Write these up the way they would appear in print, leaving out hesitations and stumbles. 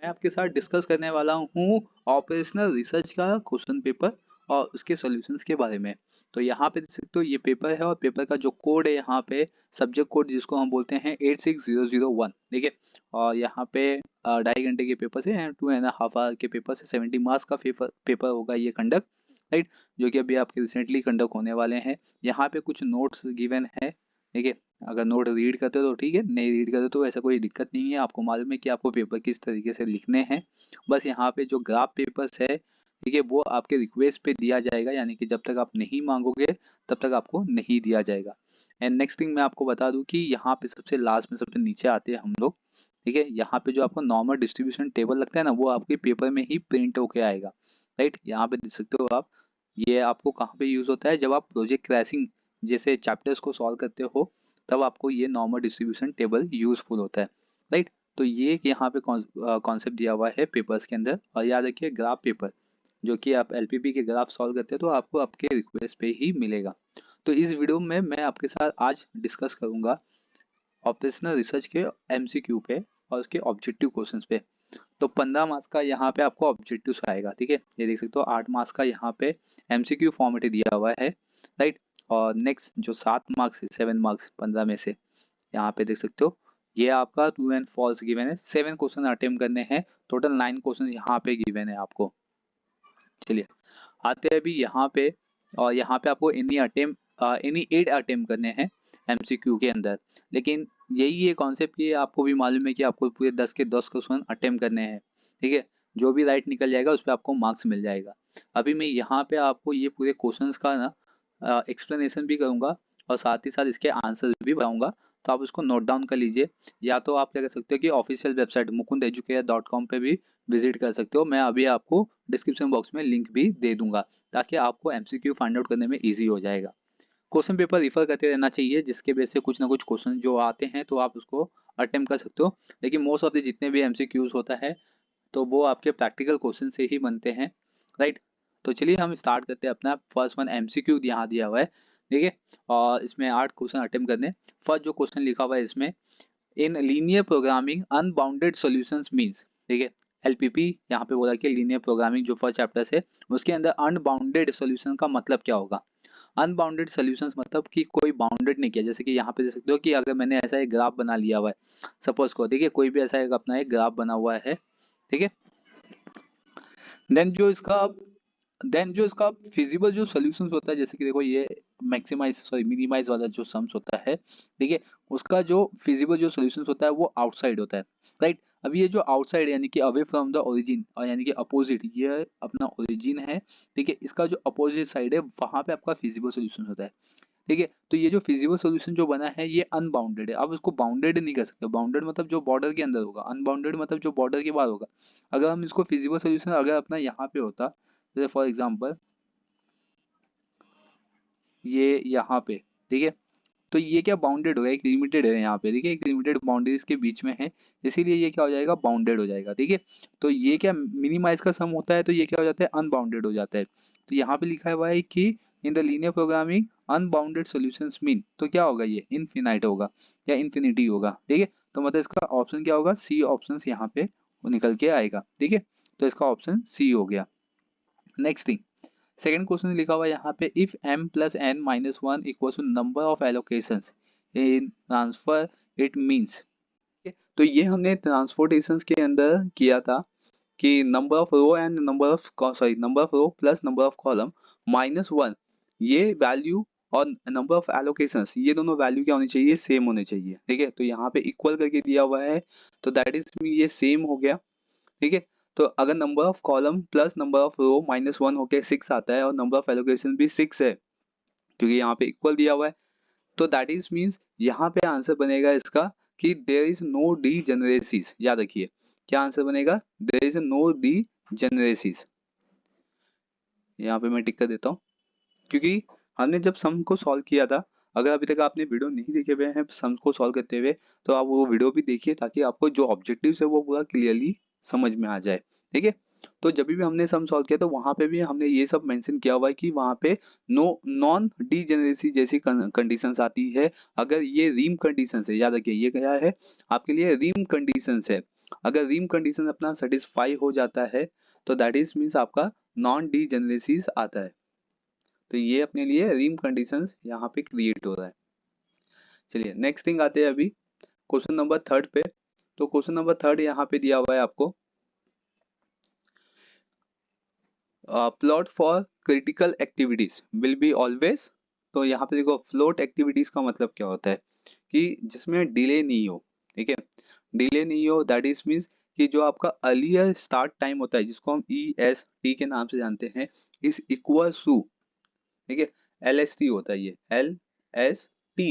मैं आपके साथ डिस्कस करने वाला हूँ ऑपरेशनल रिसर्च का क्वेश्चन पेपर और उसके सॉल्यूशंस के बारे में। तो यहाँ पे देख सकते हो ये पेपर है और पेपर का जो कोड है यहाँ पे सब्जेक्ट कोड जिसको हम बोलते हैं 86001, ठीक है। और यहाँ पे 2.5 घंटे के पेपर से 2.5 आवर के पेपर से 70 मार्क्स का पेपर होगा ये कंडक्ट, राइट। जो कि अभी आपके रिसेंटली कंडक्ट होने वाले हैं। यहाँ पे कुछ नोट्स गिवन है, ठीक है। अगर नोट रीड करते हो तो ठीक है, नहीं रीड करते तो ऐसा कोई दिक्कत नहीं है। आपको मालूम है कि आपको पेपर किस तरीके से लिखने हैं। बस यहाँ पे जो ग्राफ पेपर्स है, ठीक है, वो आपके रिक्वेस्ट पे दिया जाएगा, यानी कि जब तक आप नहीं मांगोगे तब तक आपको नहीं दिया जाएगा। एंड नेक्स्ट थिंग मैं आपको बता दूं कि यहाँ पे सबसे लास्ट में सबसे नीचे आते हैं हम लोग, ठीक है। यहाँ पे जो आपको नॉर्मल डिस्ट्रीब्यूशन टेबल लगता है ना, वो आपके पेपर में ही प्रिंट होके आएगा, राइट। यहाँ पे देख सकते हो आप। ये आपको कहाँ पे यूज होता है, जब आप प्रोजेक्ट क्रैशिंग जैसे चैप्टर्स को सॉल्व करते हो तब आपको ये नॉर्मल डिस्ट्रीब्यूशन टेबल यूजफुल होता है, राइट। तो ये एक यहाँ पे कॉन्सेप्ट दिया हुआ है पेपर्स के अंदर। और याद रखिए ग्राफ पेपर, जो कि आप एलपीपी के ग्राफ सॉल्व करते हैं तो आपको आपके रिक्वेस्ट पे ही मिलेगा। तो इस वीडियो में मैं आपके साथ आज डिस्कस करूंगा ऑपरेशनल रिसर्च के एमसीक्यू पे और उसके ऑब्जेक्टिव क्वेश्चंस पे। तो 15 मार्क्स का यहाँ पे आपको ऑब्जेक्टिव आएगा, ठीक है। ये देख सकते हो 8 मार्क्स का यहाँ पे एमसीक्यू फॉर्मेट दिया हुआ है, राइट। और नेक्स्ट जो 7 मार्क्स है, 7 मार्क्स 15 में से, यहाँ पे देख सकते हो ये आपका ट्रू एंड फॉल्स गिवन है। 7 क्वेश्चन अटेम्प्ट करने हैं, टोटल 9 क्वेश्चन यहाँ पे गिवन है आपको। चलिए आते हैं अभी यहाँ पे। और यहाँ पे आपको एनी 8 अटेम्प्ट करने हैं एमसीक्यू के अंदर। लेकिन यही है कॉन्सेप्ट, ये आपको भी मालूम है कि आपको पूरे 10 के 10 क्वेश्चन अटेम्प्ट करने हैं, ठीक है। जो भी राइट निकल जाएगा उस पर आपको मार्क्स मिल जाएगा। अभी मैं यहाँ पे आपको ये पूरे क्वेश्चंस का ना एक्सप्लेनेशन भी करूँगा और साथ ही साथ इसके आंसर भी बताऊंगा। तो आप उसको नोट डाउन कर लीजिए, या तो आप क्या कर सकते हो कि ऑफिशियल वेबसाइट mukundeducator.com पे भी विजिट कर सकते हो। मैं अभी आपको डिस्क्रिप्शन बॉक्स में लिंक भी दे दूंगा ताकि आपको एमसीक्यू फाइंड आउट करने में इजी हो जाएगा। क्वेश्चन पेपर रिफर करते रहना चाहिए, जिसके बेस से कुछ ना कुछ क्वेश्चन जो आते हैं तो आप उसको अटेम्प्ट कर सकते हो। लेकिन मोस्ट ऑफ द जितने भी एमसीक्यूज होता है तो वो आपके प्रैक्टिकल क्वेश्चन से ही बनते हैं, राइट। तो चलिए हम स्टार्ट करते हैं अपना फर्स्ट वन एमसीक्यू यहाँ दिया हुआ है, ठीक है। और इसमें 8 क्वेश्चन अटेम्प्ट करने। फर्स्ट जो क्वेश्चन लिखा हुआ है इसमें, in linear programming unbounded solutions means, ठीक है। एलपीपी यहाँ पे बोला कि लीनियर प्रोग्रामिंग जो फर्स्ट चैप्टर है उसके अंदर अनबाउंडेड सॉल्यूशन का मतलब क्या होगा। अनबाउंडेड सॉल्यूशंस मतलब कि कोई बाउंडेड नहीं किया। जैसे कि यहाँ पे देख सकते हो कि अगर मैंने ऐसा एक ग्राफ बना लिया हुआ है, सपोज को देखिए कोई भी ऐसा एक अपना एक ग्राफ बना हुआ है, ठीक है। देन जो इसका देन जो इसका फिजिबल जो सॉल्यूशंस होता है, जैसे कि देखो ये मिनिमाइज वाला जो सम्स होता है, ठीक है, उसका जो फिजिबल जो सॉल्यूशंस होता है वो आउटसाइड होता है, राइट। अब ये जो आउटसाइड यानी कि अवे फ्रॉम द ओरिजिन और यानी कि अपोजिट, ये अपना ओरिजिन है, ठीक है। इसका जो अपोजिट साइड है वहां पे आपका फिजिबल सॉल्यूशन होता है, ठीक है। तो ये जो फिजिबल सॉल्यूशन जो बना है ये अनबाउंडेड है। आप इसको बाउंडेड नहीं कर सकते। बाउंडेड मतलब जो बॉर्डर के अंदर होगा, अनबाउंडेड मतलब जो बॉर्डर के बाहर होगा। अगर हम इसको फिजिबल सॉल्यूशन अगर अपना यहाँ पे होता, जैसे फॉर एग्जांपल ये यहाँ पे, ठीक है, तो ये क्या बाउंडेड होगा, एक लिमिटेड है यहाँ पे, ठीक है, एक लिमिटेड बाउंड्रीज के बीच में है, इसीलिए ये क्या हो जाएगा, बाउंडेड हो जाएगा, ठीक है। तो ये क्या मिनिमाइज का सम होता है तो ये क्या हो जाता है, अनबाउंडेड हो जाता है। तो यहाँ पे लिखा हुआ है कि in the linear programming unbounded solutions mean, तो क्या होगा, ये इनफिनाइट होगा या इन्फिनिटी होगा, ठीक है। तो मतलब इसका ऑप्शन क्या होगा, सी ऑप्शन यहाँ पे निकल के आएगा, ठीक है। तो इसका ऑप्शन सी हो गया। नेक्स्ट थिंग, सेकंड क्वेश्चन लिखा हुआ है यहाँ पे, if m plus n minus one equal to number of allocations in transfer it means. तो ये हमने ट्रांसपोर्टेशन के अंदर किया था कि number of row and number of row plus number of column minus one, ये वैल्यू और नंबर ऑफ एलोकेशंस ये दोनों वैल्यू क्या होनी चाहिए, सेम होने चाहिए, ठीक है। तो यहाँ पे इक्वल करके दिया हुआ है तो दैट इज ये सेम हो गया, ठीक है। तो अगर number of column plus number of row minus one होके 6 आता है और नंबर ऑफ एलोकेशन भी 6 है, क्योंकि यहाँ पे इक्वल दिया हुआ है, तो दैट इज मीन्स यहाँ पे आंसर बनेगा इसका कि देयर इज नो डी जनरेसिस। याद रखिए क्या आंसर बनेगा, देयर इज नो डी जनरेसिस। यहाँ पे मैं टिक कर देता हूँ, क्योंकि हमने जब सम को सॉल्व किया था, अगर अभी तक आपने वीडियो नहीं देखे हुए हैं सम को सॉल्व करते हुए तो आप वो वीडियो भी देखिए ताकि आपको जो ऑब्जेक्टिव्स है वो पूरा क्लियरली समझ में आ जाए, ठीक है। तो जब भी हमने सम सॉल्व किया तो वहां पे भी हमने ये सब मेंशन किया हुआ है कि वहां पे नो नॉन डीजेनरेसी जैसी कंडीशंस आती है अगर ये रीम कंडीशंस है। याद रखिए ये क्या है, आपके लिए रीम कंडीशंस है। अगर रीम कंडीशन अपना सेटिस्फाई हो जाता है तो दैट इज मीन्स आपका नॉन डीजेनरेसिस आता है। तो ये अपने लिए रीम कंडीशंस यहाँ पे क्रिएट हो रहा है। चलिए नेक्स्ट थिंग आते हैं अभी क्वेश्चन नंबर थर्ड पे। तो क्वेश्चन नंबर थर्ड यहाँ पे दिया हुआ है आपको, plot for critical activities will be always. तो यहाँ पे देखो फ्लोट एक्टिविटीज का मतलब क्या होता है कि जिसमें डिले नहीं हो, ठीक है, डिले नहीं हो दैट इज मीन्स कि जो आपका अर्लियर स्टार्ट टाइम होता है जिसको हम ई एस टी के नाम से जानते हैं इज इक्वल टू, ठीक है, एल एस टी होता है, ये L S T.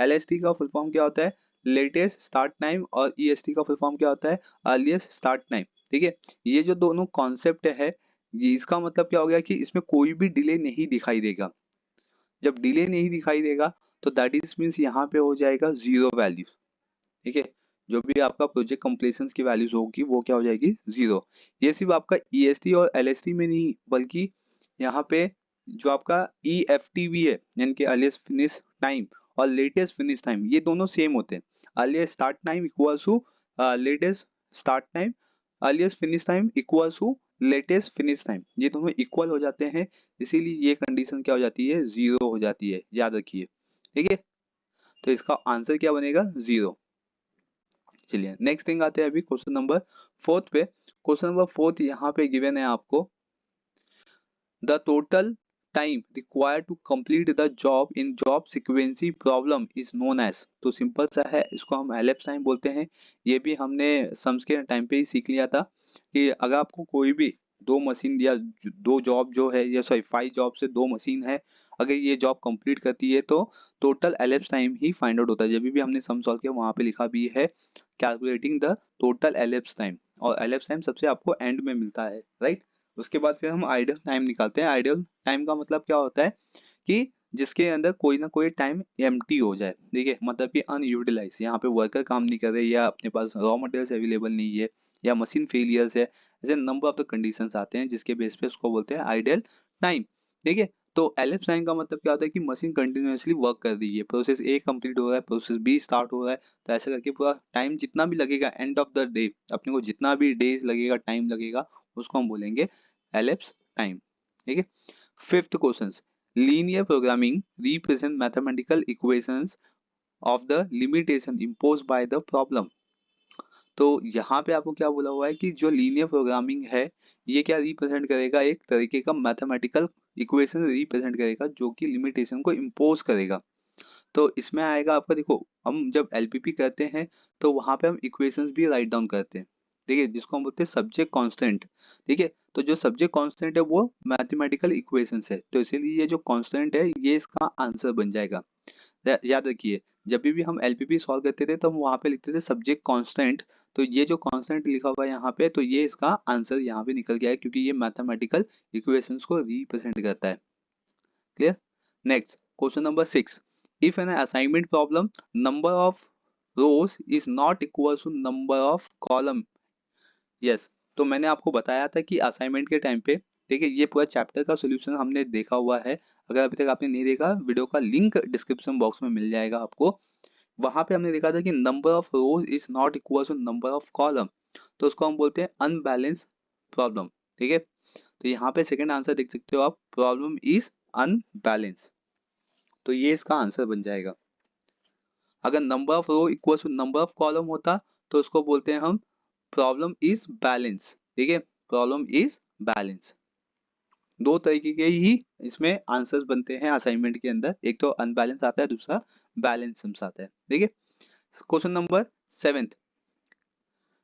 L S T का फुल फॉर्म क्या होता है, लेटेस्ट स्टार्ट टाइम, और ई एस टी का फुल फॉर्म क्या होता है, अर्लीस्ट स्टार्ट टाइम। ठीक है, ये जो दोनों कॉन्सेप्ट है ये इसका मतलब क्या हो गया कि इसमें कोई भी डिले नहीं दिखाई देगा। जब डिले नहीं दिखाई देगा तो दैट इज मीन्स यहाँ पे हो जाएगा जीरो वैल्यू। ठीक है, जो भी आपका प्रोजेक्ट कंप्लीशन की वैल्यूज होगी वो क्या हो जाएगी, जीरो। ये सिर्फ आपका ई एस टी और एल एस टी में नहीं बल्कि यहाँ पे जो आपका ई एफ टी भी है यानी कि अर्लीस्ट फिनिश टाइम और लेटेस्ट फिनिश टाइम ये दोनों सेम होते हैं। Earliest start time equals to latest start time, earliest finish time equals to latest finish time, ये दोनों इक्वल हो जाते हैं, इसीलिए ये कंडीशन क्या हो जाती है, जीरो हो जाती है, याद रखिए। ठीक है, तो इसका आंसर क्या बनेगा, जीरो। चलिए नेक्स्ट थिंग आते हैं अभी क्वेश्चन नंबर फोर्थ पे। क्वेश्चन नंबर फोर्थ यहाँ पे गिवन है आपको, the total time required to complete the job in job sequencing problem is known as. तो सिंपल सा है, इसको हम एलिप्स टाइम बोलते हैं। ये भी हमने सम्स के टाइम पे ही सीख लिया था कि अगर आपको कोई भी दो मशीन या दो जॉब जो है या सॉरी 5 जॉब से दो मशीन है, अगर ये जॉब कंप्लीट करती है तो टोटल एलिप्स टाइम ही फाइंड आउट होता है। जब भी हमने सम सॉल्व किया वहां पे लिखा भी है calculating the total ellipse time, और एलिप्स टाइम सबसे आपको एंड में मिलता है, राइट। उसके बाद फिर हम आइडियल टाइम निकालते हैं। आइडियल टाइम का मतलब क्या होता है कि जिसके अंदर कोई ना कोई टाइम एम्प्टी हो जाए, ठीक है, मतलब कि अनयूटिलाइज, यहाँ पे वर्कर काम नहीं कर रहे या अपने पास रॉ मटेरियल्स अवेलेबल नहीं है या मशीन फेलियर्स है, ऐसे नंबर ऑफ द कंडीशंस आते हैं जिसके बेस पे उसको बोलते हैं आइडियल टाइम। ठीक है, तो एलिप्स टाइम का मतलब क्या होता है कि मशीन कंटिन्यूअसली वर्क कर रही है, प्रोसेस ए कंप्लीट हो रहा है, प्रोसेस बी स्टार्ट हो रहा है, तो ऐसे करके पूरा टाइम जितना भी लगेगा एंड ऑफ द डे, अपने को जितना भी डेज लगेगा टाइम लगेगा उसको हम बोलेंगे एलिप्स टाइम। ठीक है, fifth question, linear programming represent mathematical equations of the limitation imposed by the problem. तो यहाँ पे आपको क्या बोला हुआ है कि जो लीनियर प्रोग्रामिंग है ये क्या रिप्रेजेंट करेगा, एक तरीके का मैथमेटिकल इक्वेशन रिप्रेजेंट करेगा जो कि लिमिटेशन को इम्पोज करेगा। तो इसमें आएगा आपका, देखो हम जब एलपीपी करते हैं तो वहां पे हम इक्वेशंस भी राइट डाउन करते हैं, ठीक है, जिसको हम बोलते हैं सब्जेक्ट कांस्टेंट। ठीक है, तो जो सब्जेक्ट कांस्टेंट है वो मैथमेटिकल इक्वेशंस है, तो इसीलिए ये जो कांस्टेंट है ये इसका आंसर बन जाएगा। याद रखिए, जब भी हम एलपीपी सॉल्व करते थे तो हम वहां पे लिखते थे सब्जेक्ट कांस्टेंट, तो ये जो कांस्टेंट लिखा हुआ है यहाँ पे तो ये इसका आंसर यहाँ पे निकल गया है क्योंकि ये मैथमेटिकल इक्वेशंस को रिप्रेजेंट करता है। Clear? Next, question number 6. If an assignment problem number of rows is not equal to number of column. Yes. तो मैंने आपको बताया था कि असाइनमेंट के टाइम पे, देखिए ये पूरा चैप्टर का सॉल्यूशन हमने देखा हुआ है। अगर अभी तक आपने नहीं देखा, वीडियो का लिंक डिस्क्रिप्शन बॉक्स में मिल जाएगा आपको। वहां पे हमने देखा था कि number of rows is not equal to number of column, तो उसको हम बोलते हैं अनबैलेंस प्रॉब्लम। ठीक है, तो यहाँ पे सेकंड आंसर देख सकते हो आप, प्रॉब्लम इज अनबैलेंस, तो ये इसका आंसर बन जाएगा। अगर number of row equal to number of column होता तो उसको बोलते हैं हम प्रॉब्लम इज बैलेंस। ठीक है, प्रॉब्लम इज बैलेंस। दो तरीके के ही इसमें आंसर्स बनते हैं असाइनमेंट के अंदर, एक तो अनबैलेंस आता है, दूसरा बैलेंस सम्स आता है। ठीक है, question number 7,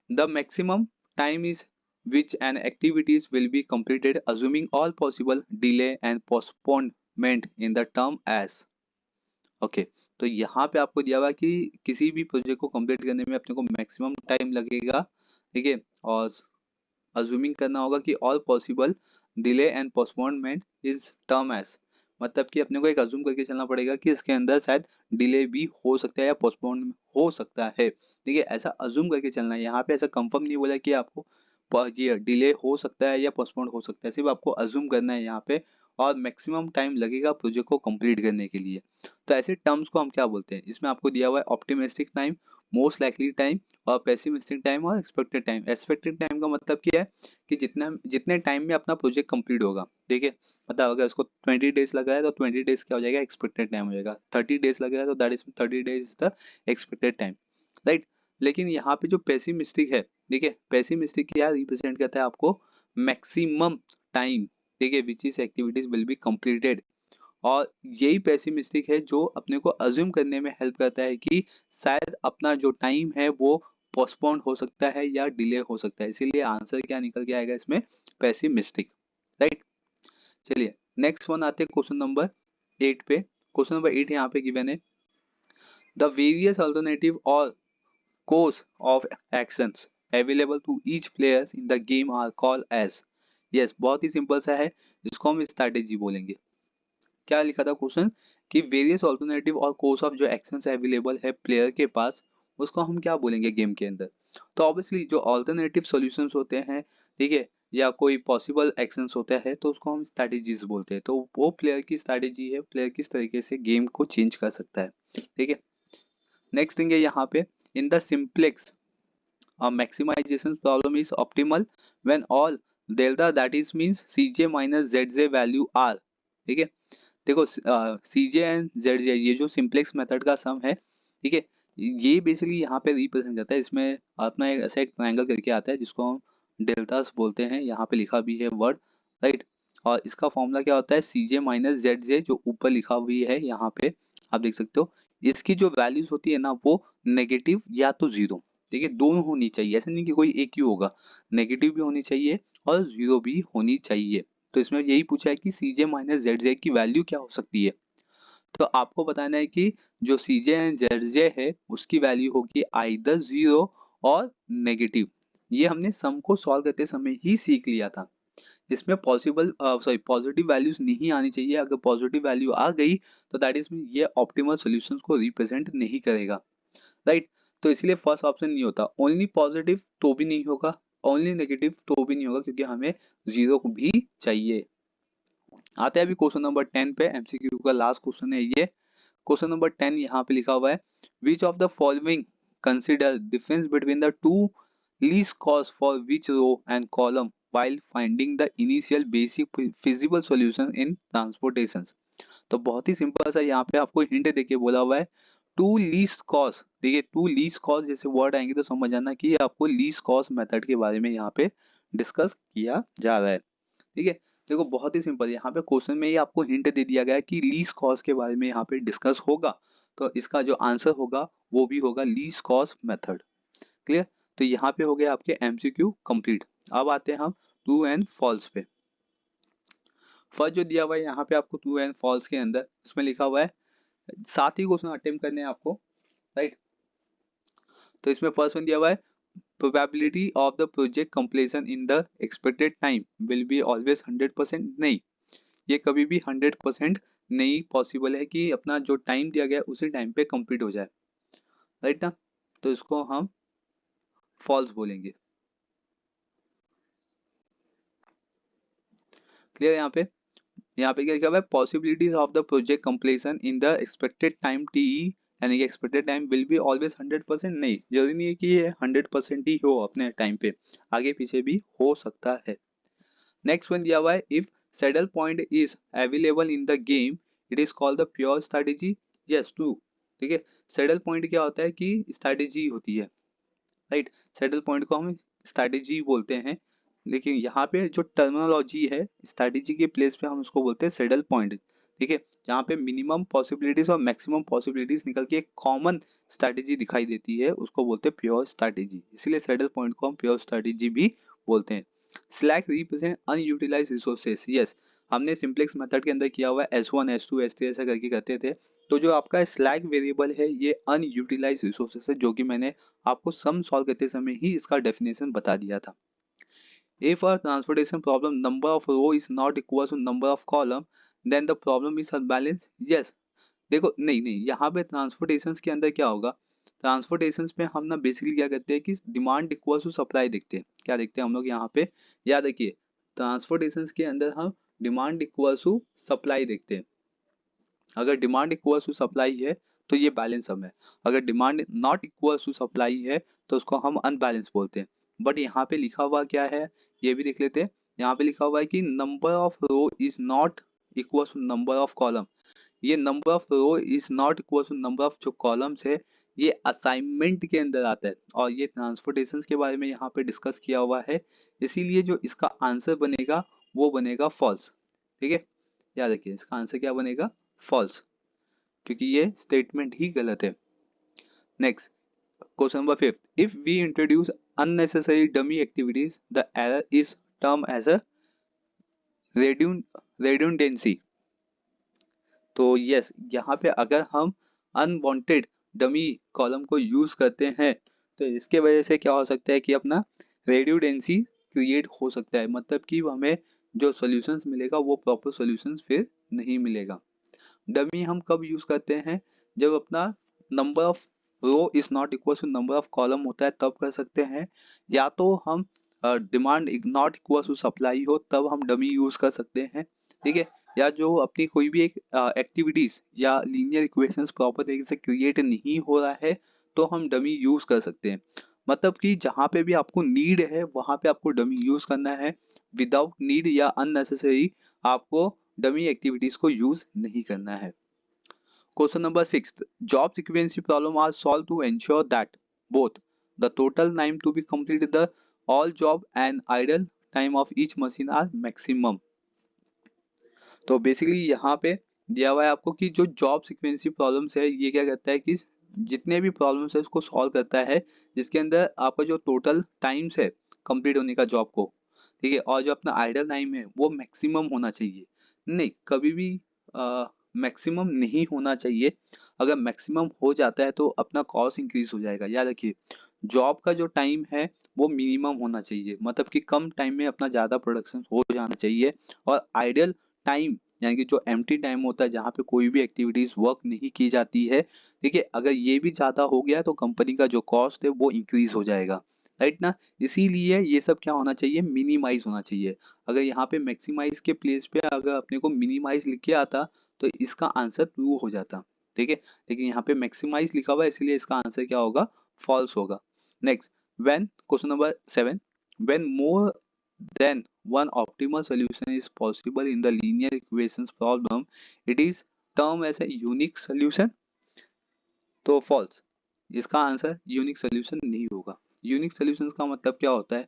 the maximum time is which an activities will be completed assuming all possible delay and postponement in the term as। Okay, तो यहाँ पे आपको दिया हुआ है कि किसी भी प्रोजेक्ट को कंप्लीट करने में अपने को मैक्सिमम टाइम लगेगा, ठीक है, और अज्यूमिंग करना होगा कि all possible delay and postponement is term as, मतलब कि अपने को एक अज्यूम करके चलना पड़ेगा कि इसके अंदर शायद डिले भी हो सकता है या पोस्टपोन हो सकता है। ठीक है, ऐसा अज्यूम करके चलना है, यहाँ पे ऐसा कंफर्म नहीं बोला कि आपको ये डिले हो सकता है या पोस्टपोन हो सकता है, सिर्फ आपको अज्यूम करना है यहाँ पे, और मैक्सिमम टाइम लगेगा प्रोजेक्ट को कंप्लीट करने के लिए। तो ऐसे टर्म्स को हम क्या बोलते हैं, इसमें आपको दिया हुआ है optimistic time, most likely time और पेसिमिस्टिक टाइम और एक्सपेक्टेड टाइम। एक्सपेक्टेड टाइम का मतलब क्या है कि जितने टाइम में अपना प्रोजेक्ट कंप्लीट होगा, ठीक है। मतलब अगर उसको 20 डेज लगा है तो 20 डेज क्या हो जाएगा, एक्सपेक्टेड टाइम हो जाएगा। 30 डेज लग रहा है तो that is 30 days the expected time, right. लेकिन यहाँ पे जो पेसिमिस्टिक है, ठीक है, पेसिमिस्टिक क्या रिप्रेजेंट करता है आपको, मैक्सिमम टाइम, ठीक है, which is activities will be completed. और यही पेसिमिस्टिक है जो अपने को अज्यूम करने में हेल्प करता है कि शायद अपना जो टाइम है वो पोस्टपोन हो सकता है या डिले हो सकता है। इसीलिए आंसर क्या निकल के आएगा इसमें, पेसिमिस्टिक, राइट। चलिए नेक्स्ट वन आते हैं क्वेश्चन नंबर 8 पे। क्वेश्चन नंबर 8 यहाँ पे गिवन है, द वेरियस अल्टरनेटिव और course of actions available to each players in the game are called as। yes, बहुत ही सिंपल सा है, जिसको हम स्ट्रैटेजी बोलेंगे। क्या लिखा था क्वेश्चन कि वेरियस ऑल्टरनेटिव और कोर्स ऑफ जो एक्शंस अवेलेबल है प्लेयर के पास, उसको हम क्या बोलेंगे गेम के अंदर। तो ऑब्वियसली जो ऑल्टरनेटिव सॉल्यूशंस होते हैं, ठीक है, या कोई पॉसिबल एक्शंस होता है तो उसको हम स्ट्रैटेजीज बोलते हैं। तो वो प्लेयर की स्ट्रैटेजी है, प्लेयर किस तरीके से गेम को चेंज कर सकता है, ठीक है। नेक्स्ट थिंग है यहाँ पे, in the simplex a maximization problem is optimal when all delta, that is means cj minus zj value are, ठीक है। देखो cj एंड zj ये जो सिंप्लेक्स मेथड का सम है, ठीक है, ये बेसिकली यहाँ पे रिप्रेजेंट करता है। इसमें अपना एक ऐसा एक ट्रायंगल करके आता है जिसको हम डेल्टास बोलते हैं, यहाँ पे लिखा भी है वर्ड, राइट। और इसका फॉर्मूला क्या होता है, cj माइनस zj, जो ऊपर लिखा हुई है यहाँ पे आप देख सकते हो। इसकी जो वैल्यूज होती है ना वो नेगेटिव या तो जीरो, ठीक है, दोनों होनी चाहिए। ऐसा नहीं कि कोई एक ही होगा, नेगेटिव भी होनी चाहिए और जीरो भी होनी चाहिए। तो इसमें यही पूछा है कि cj माइनस zj की वैल्यू क्या हो सकती है। तो आपको बताना है कि जो cj एंड zj है उसकी वैल्यू होगी आइदर जीरो और नेगेटिव। ये हमने सम को सॉल्व करते समय ही सीख लिया था। इसमें पॉजिटिव वैल्यूज नहीं आनी चाहिए। अगर पॉजिटिव वैल्यू आ गई तो दैट इज मीन ये ऑप्टिमल सॉल्यूशंस को रिप्रेजेंट नहीं करेगा, राइट। तो इसलिए फर्स्ट ऑप्शन नहीं होता। ओनली पॉजिटिव तो भी नहीं होगा, ओनली नेगेटिव तो भी नहीं होगा, क्योंकि हमें जीरो भी चाहिए। आते हैं अभी क्वेश्चन नंबर 10 पे, एमसीक्यू का लास्ट क्वेश्चन है ये। क्वेश्चन नंबर 10 यहाँ पे लिखा हुआ है, which of the following consider difference between the two least cost for which row and column while finding the initial basic feasible solution in transportations। तो बहुत ही सिंपल सा यहाँ पे आपको हिंट देके बोला हुआ है, टू लीस्ट कॉस्ट, ठीक है, टू लीस्ट कॉस्ट जैसे वर्ड आएंगे तो समझ जाना कि आपको लीस्ट कॉस्ट मेथड के बारे में यहाँ पे डिस्कस किया जा रहा है, ठीक है। देखो बहुत ही सिंपल, यहाँ पे क्वेश्चन में ही आपको हिंट दे दिया गया है कि लीस्ट कॉस्ट के बारे में यहाँ पे डिस्कस होगा, तो इसका जो आंसर होगा वो भी होगा लीस्ट कॉस्ट मेथड। क्लियर। तो यहाँ पे हो गया आपके एमसीक्यू कंप्लीट। अब आते हैं हम ट्रू एंड फॉल्स पे। फर्स्ट जो दिया हुआ है यहाँ पे आपको ट्रू एंड फॉल्स के अंदर, इसमें लिखा हुआ है 7 ही क्वेश्चन अटेम्प्ट करने हैं आपको, राइट। तो इसमें फर्स्ट वन दिया हुआ है, probability of the project completion in the expected time will be always 100%। नहीं, ये कभी भी 100% नहीं पॉसिबल है कि अपना जो टाइम दिया गया है उसी टाइम पे कंप्लीट हो जाए, राइट ना। तो इसको हम फॉल्स बोलेंगे। क्लियर। यहाँ पे क्या लिखा हुआ है, possibilities of the project completion in the expected time T, यानी कि expected time will be always 100%। नहीं, जरूरी नहीं है कि ये 100% ही हो अपने टाइम पे, आगे पीछे भी हो सकता है। नेक्स्ट वन दिया हुआ है, if saddle point is available in the game it is called the pure strategy. Yes, true, ठीक है। सैडल पॉइंट क्या होता है कि स्ट्रैटेजी होती है, राइट। सैडल पॉइंट को हम स्ट्रैटेजी बोलते हैं, लेकिन यहाँ पे जो टर्मिनोलॉजी है स्ट्रैटेजी के प्लेस पे हम उसको बोलते हैं सैडल पॉइंट, ठीक है। जहाँ पे मिनिमम पॉसिबिलिटीज और मैक्सिमम पॉसिबिलिटीज निकल के एक कॉमन स्ट्रैटेजी दिखाई देती है, उसको बोलते हैं प्योर स्ट्रैटेजी। इसीलिए सैडल पॉइंट को हम प्योर स्ट्रैटेजी भी बोलते हैं। Slack represent unutilise resources. Yes, हमने सिंप्लेक्स मेथड के अंदर किया हुआ है, S1 S2 S3 ऐसा करके करते थे। तो जो आपका स्लैक वेरिएबल है ये अनयूटिलाइज रिसोर्सेस है, जो कि मैंने आपको सम सॉल्व करते समय ही इसका डेफिनेशन बता दिया था। If a transportation problem number of row is not equal to number of column, then the problem is unbalanced। Yes, देखो नहीं नहीं, यहाँ पे ट्रांसपोर्टेशन के अंदर क्या होगा, ट्रांसपोर्टेशन में हम ना बेसिकली क्या करते हैं कि डिमांड इक्वल टू सप्लाई देखते हैं। क्या देखते हैं हम लोग यहाँ पे, याद रखिए, ट्रांसपोर्टेशन के अंदर हम डिमांड इक्वल टू सप्लाई देखते हैं। अगर डिमांड इक्वल टू सप्लाई है तो ये बैलेंस सम है। अगर demand not equal to supply है तो उसको हम अनबैलेंस बोलते हैं। बट यहाँ पे लिखा हुआ क्या है ये भी देख लेते हैं। यहाँ पे लिखा हुआ है कि number of row is not equal to number of column. ये number of row is not equal to number of जो कॉलम्स है, ये असाइनमेंट के अंदर आता है और ये ट्रांसपोर्टेशन के बारे में यहाँ पे डिस्कस किया हुआ है। इसीलिए जो इसका आंसर बनेगा वो बनेगा फॉल्स। ठीक है, याद रखिए इसका आंसर क्या बनेगा, फॉल्स, क्योंकि ये स्टेटमेंट ही गलत है। Next question number 5, if we introduce unnecessary dummy activities the error is termed as a redundancy। तो यस, यहाँ पे अगर हम अनवांटेड डमी कॉलम को यूज करते हैं तो इसके वजह से क्या हो सकता है कि अपना रेड्यूडेंसी क्रिएट हो सकता है, मतलब कि हमें जो सॉल्यूशंस मिलेगा वो प्रॉपर सॉल्यूशंस फिर नहीं मिलेगा। डमी हम कब यूज करते हैं, जब अपना number of row is not equal to number of column होता है तब कर सकते हैं, या तो हम demand not equal to supply हो तब हम डमी यूज कर सकते हैं। ठीक है, या जो अपनी कोई भी एक एक्टिविटीज या लीनियर इक्वेशंस प्रॉपर तरीके से क्रिएट नहीं हो रहा है तो हम डमी यूज कर सकते हैं। मतलब कि जहाँ पे भी आपको नीड है वहां पे आपको डमी यूज करना है, विदाउट नीड या अननेसेसरी आपको डमी एक्टिविटीज को यूज नहीं करना है। Question number 6, job sequency problem are solve to ensure that both the total time to be complete the all job and idle time of each machine are maximum. तो basically यहाँ पे दिया हुआ है आपको कि जो जॉब सीक्वेंसी प्रॉब्लम्स है ये क्या करता है कि जितने भी प्रॉब्लम्स है उसको सॉल्व करता है जिसके अंदर आपका जो टोटल टाइम्स है कंप्लीट होने का जॉब को, ठीक है, और जो अपना आइडल टाइम है वो मैक्सिमम होना चाहिए। नहीं, कभी भी मैक्सिमम नहीं होना चाहिए। अगर मैक्सिमम हो जाता है तो अपना कॉस्ट इंक्रीज हो जाएगा। याद रखिए जॉब का जो टाइम है वो मिनिमम होना चाहिए, मतलब कि कम टाइम में अपना ज़्यादा प्रोडक्शन हो जाना चाहिए। और आइडियल टाइम यानी कि जो एम्प्टी टाइम होता है जहाँ पे कोई भी एक्टिविटीज वर्क नहीं की जाती है, ठीक है, अगर ये भी ज़्यादा हो गया तो कंपनी का जो कॉस्ट है वो इंक्रीज हो जाएगा, राइट ना। इसीलिए ये सब क्या होना चाहिए, मिनिमाइज होना चाहिए। अगर यहाँ पे मैक्सिमाइज के प्लेस पे अगर अपने को मिनिमाइज लिख के आता तो इसका आंसर ट्रू हो जाता। ठीक है, लेकिन यहाँ पे मैक्सिमाइज लिखा हुआ है इसलिए इसका आंसर क्या होगा, फॉल्स होगा। Next, when question number 7, when more than one optimal solution is possible in the linear equations problem, it is termed as a unique solution। तो false, इसका आंसर यूनिक सोल्यूशन नहीं होगा। यूनिक सोल्यूशन का मतलब क्या होता है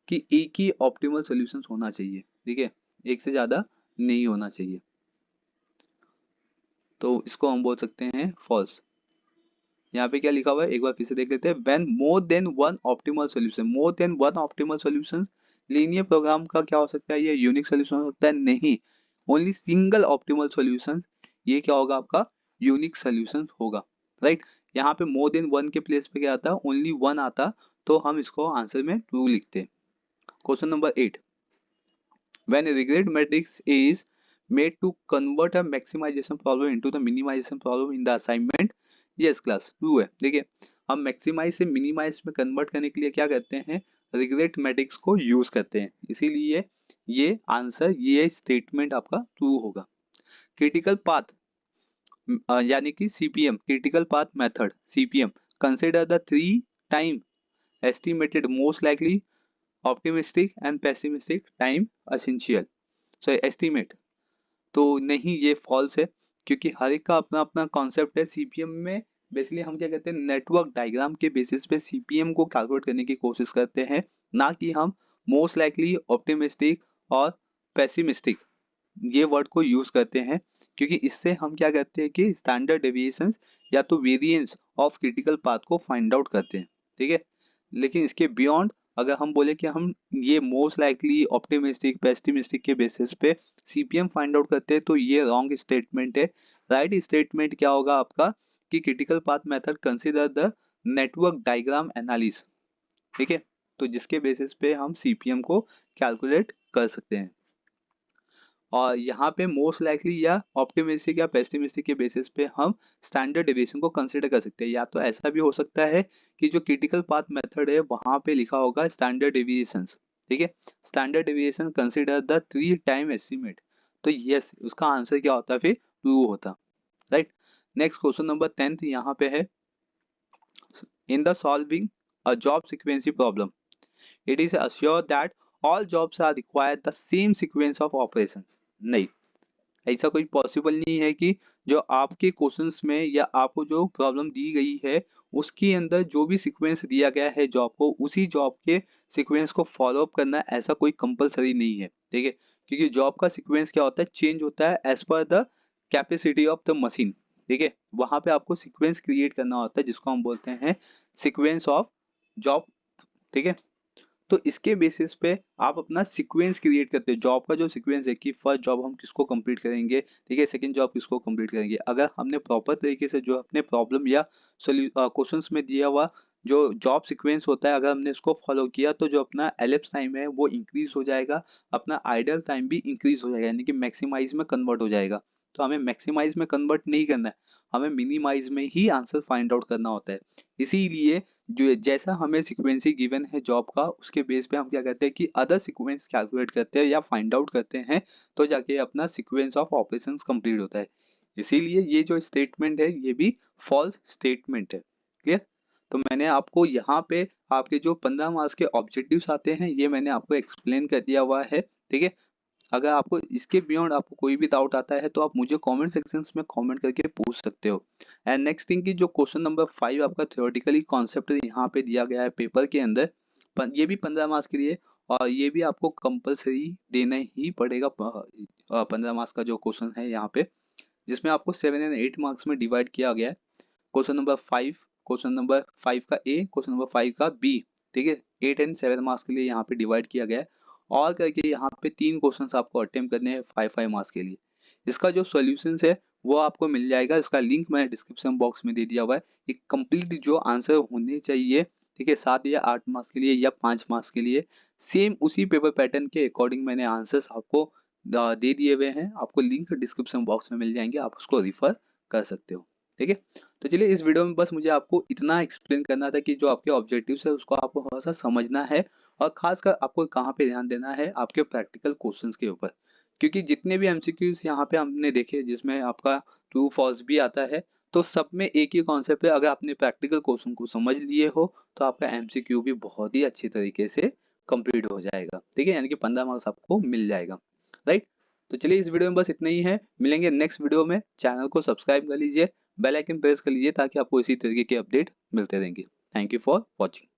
कि एक ही ऑप्टिमल सोल्यूशन होना चाहिए, ठीक है, एक से ज्यादा नहीं होना चाहिए, तो इसको हम बोल सकते हैं false। यहाँ पे क्या लिखा हुआ है एक बार फिर से देख लेते हैं, when more than one optimal solution, more than one optimal solution, linear program का क्या हो सकता है, ये यूनिक सॉल्यूशन हो सकता है, नहीं, ओनली सिंगल ऑप्टिमल सॉल्यूशन, ये क्या होगा आपका यूनिक सॉल्यूशन होगा, राइट। यहाँ पे मोर देन वन के प्लेस पे क्या आता, ओनली वन आता, तो हम इसको आंसर में ट्रू लिखते हैं। Question number 8, when a regret matrix is made to convert a maximization problem into the minimization problem in the assignment, yes class true है। देखिए हम मैक्सिमाइज से मिनिमाइज में कन्वर्ट करने के लिए क्या करते हैं, रिग्रेट मैट्रिक्स को यूज करते हैं, इसीलिए ये आंसर, ये स्टेटमेंट आपका ट्रू होगा। क्रिटिकल पाथ यानी कि CPM, critical path method CPM, consider the three time estimated most likely optimistic and pessimistic time essential, so estimate, तो नहीं ये फॉल्स है, क्योंकि हर एक का अपना अपना कॉन्सेप्ट है। सीपीएम में बेसिकली हम क्या कहते हैं, नेटवर्क डायग्राम के बेसिस पे सीपीएम को कैलकुलेट करने की कोशिश करते हैं, ना कि हम मोस्ट लाइकली, ऑप्टिमिस्टिक और पेसिमिस्टिक ये वर्ड को यूज करते हैं, क्योंकि इससे हम क्या करते हैं कि स्टैंडर्ड डेविएशंस या तो वेरिएंस ऑफ क्रिटिकल पाथ को फाइंड आउट करते हैं, ठीक है। लेकिन इसके बियॉन्ड अगर हम बोले कि हम ये मोस्ट लाइकली, ऑप्टिमिस्टिक, पेसिमिस्टिक के बेसिस पे सीपीएम फाइंड आउट करते हैं तो ये रॉन्ग स्टेटमेंट है। राइट स्टेटमेंट क्या होगा आपका कि critical path method consider the network diagram analysis, ठीक है, तो जिसके बेसिस पे हम सीपीएम को कैलकुलेट कर सकते हैं। और यहाँ पे मोस्ट लाइकली या ऑप्टिमिस्टिक या पेसिमिस्टिक के बेसिस पे हम स्टैंडर्ड डेविएशन को कंसीडर कर सकते हैं, या तो ऐसा भी हो सकता है कि जो क्रिटिकल पाथ मेथड है वहां पे लिखा होगा स्टैंडर्ड डेविएशंस, ठीक है, standard deviation consider the three time estimate, तो यस उसका आंसर क्या होता है फिर ट्रू होता, right. Next question number 10th यहाँ पे है, in the solving a job sequency problem it is assured that all jobs are required the same sequence of operations। नहीं, ऐसा कोई पॉसिबल नहीं है कि जो आपके क्वेश्चंस में या आपको जो प्रॉब्लम दी गई है उसके अंदर जो भी सीक्वेंस दिया गया है जॉब को, उसी जॉब के सीक्वेंस को फॉलो अप करना ऐसा कोई कंपलसरी नहीं है, ठीक है। क्योंकि जॉब का सीक्वेंस क्या होता है, चेंज होता है as per the capacity of the machine, ठीक है। वहां पे आपको सीक्वेंस क्रिएट करना होता है जिसको हम बोलते हैं सीक्वेंस ऑफ जॉब, ठीक है। तो इसके बेसिस पे आप अपना सीक्वेंस क्रिएट करते हो, जॉब का जो सीक्वेंस है कि फर्स्ट जॉब हम किसको कंप्लीट करेंगे, ठीक है, सेकंड जॉब किसको कंप्लीट करेंगे। अगर हमने प्रॉपर तरीके से जो अपने प्रॉब्लम या क्वेश्चंस में दिया हुआ जो जॉब सीक्वेंस होता है, अगर हमने इसको फॉलो किया तो जो अपना एलिप्स टाइम है वो इंक्रीज हो जाएगा, अपना आइडल टाइम भी इंक्रीज हो जाएगा, यानी कि मैक्सिमाइज में कन्वर्ट हो जाएगा। तो हमें मैक्सिमाइज में कन्वर्ट नहीं करना है, हमें मिनिमाइज में ही आंसर फाइंड आउट करना होता है। इसीलिए जो जैसा हमें सीक्वेंसी गिवन है जॉब का, उसके बेस पे हम क्या करते हैं कि अदर सीक्वेंस कैलकुलेट करते हैं या फाइंड आउट करते हैं, तो जाके अपना सीक्वेंस ऑफ ऑपरेशंस कंप्लीट होता है। इसीलिए ये जो स्टेटमेंट है ये भी फॉल्स स्टेटमेंट है। क्लियर? तो मैंने आपको यहाँ पे आपके जो 15 मार्क्स के ऑब्जेक्टिव्स आते हैं ये मैंने आपको एक्सप्लेन कर दिया हुआ है, ठीक है। अगर आपको इसके बियॉन्ड आपको कोई भी डाउट आता है तो आप मुझे कमेंट सेक्शंस में कमेंट करके पूछ सकते हो। एंड नेक्स्ट थिंग की जो क्वेश्चन नंबर 5 आपका थ्योरेटिकली कॉन्सेप्ट यहाँ पे दिया गया है पेपर के अंदर, ये भी 15 मार्क्स के लिए, और ये भी आपको कंपलसरी देना ही पड़ेगा। 15 मार्क्स का जो क्वेश्चन है यहाँ पे, जिसमें आपको 7 एंड 8 मार्क्स में डिवाइड किया गया है। क्वेश्चन नंबर 5, क्वेश्चन नंबर 5 का ए, क्वेश्चन नंबर 5 का बी, ठीक है। 8 एंड 7 मार्क्स के लिए यहाँ पे डिवाइड किया गया है, और करके यहाँ पे 3 क्वेश्चंस आपको अटेम्प्ट करने हैं 5-5 मार्क्स के लिए। इसका जो सॉल्यूशंस है वो आपको मिल जाएगा, इसका लिंक मैंने डिस्क्रिप्शन बॉक्स में दे दिया हुआ है। ये कंप्लीट जो आंसर होने चाहिए, ठीक है, 7 या 8 मार्क्स के लिए या 5 मार्क्स के लिए, सेम उसी पेपर पैटर्न के अकॉर्डिंग मैंने आंसर्स आपको दे दिए हुए हैं। आपको लिंक डिस्क्रिप्शन बॉक्स में मिल जाएंगे, आप उसको रिफर कर सकते हो, ठीक है। तो चलिए, इस वीडियो में बस मुझे आपको इतना एक्सप्लेन करना था कि जो आपके ऑब्जेक्टिव्स है उसको आपको थोड़ा सा समझना है, और खासकर आपको कहाँ पे ध्यान देना है, आपके प्रैक्टिकल क्वेश्चंस के ऊपर। क्योंकि जितने भी एमसीक्यूज यहाँ पे हमने देखे जिसमें आपका ट्रू फॉल्स भी आता है, तो सब में एक ही कॉन्सेप्ट है, अगर आपने प्रैक्टिकल क्वेश्चन को समझ लिए हो तो आपका एमसीक्यू भी बहुत ही अच्छी तरीके से कंप्लीट हो जाएगा, ठीक है, यानी कि 15 मार्क्स आपको मिल जाएगा, राइट। तो चलिए, इस वीडियो में बस इतना ही है, मिलेंगे नेक्स्ट वीडियो में। चैनल को सब्सक्राइब कर लीजिए, बेल आइकन प्रेस कर लीजिए ताकि आपको इसी तरीके के अपडेट मिलते रहेंगे। Thank you for watching.